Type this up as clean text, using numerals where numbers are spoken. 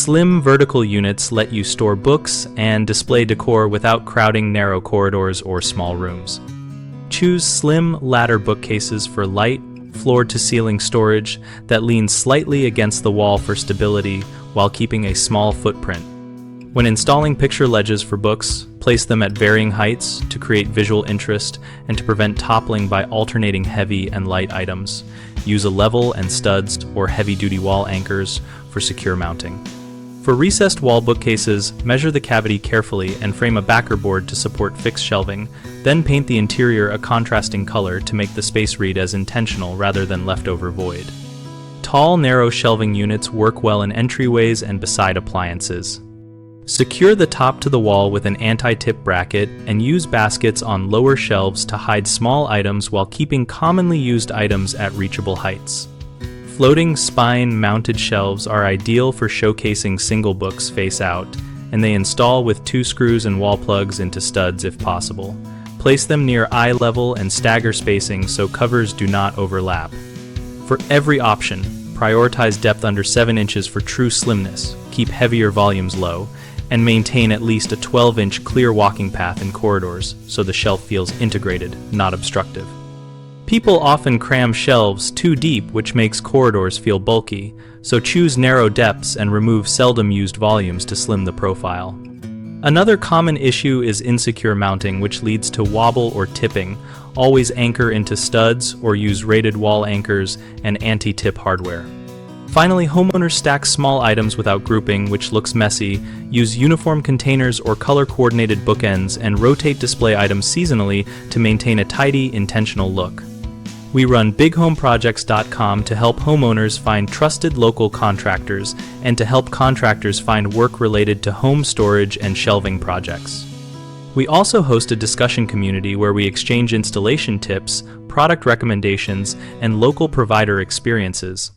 Slim vertical units let you store books and display decor without crowding narrow corridors or small rooms. Choose slim ladder bookcases for light, floor-to-ceiling storage that lean slightly against the wall for stability while keeping a small footprint. When installing picture ledges for books, place them at varying heights to create visual interest and to prevent toppling by alternating heavy and light items. Use a level and studs or heavy-duty wall anchors for secure mounting. For recessed wall bookcases, measure the cavity carefully and frame a backer board to support fixed shelving, then paint the interior a contrasting color to make the space read as intentional rather than leftover void. Tall, narrow shelving units work well in entryways and beside appliances. Secure the top to the wall with an anti-tip bracket and use baskets on lower shelves to hide small items while keeping commonly used items at reachable heights. Floating spine-mounted shelves are ideal for showcasing single books face out, and they install with 2 screws and wall plugs into studs if possible. Place them near eye level and stagger spacing so covers do not overlap. For every option, prioritize depth under 7 inches for true slimness, keep heavier volumes low, and maintain at least a 12-inch clear walking path in corridors so the shelf feels integrated, not obstructive. People often cram shelves too deep, which makes corridors feel bulky, so choose narrow depths and remove seldom used volumes to slim the profile. Another common issue is insecure mounting, which leads to wobble or tipping. Always anchor into studs or use rated wall anchors and anti-tip hardware. Finally, homeowners stack small items without grouping, which looks messy. Use uniform containers or color-coordinated bookends and rotate display items seasonally to maintain a tidy, intentional look. We run bighomeprojects.com to help homeowners find trusted local contractors and to help contractors find work related to home storage and shelving projects. We also host a discussion community where we exchange installation tips, product recommendations, and local provider experiences.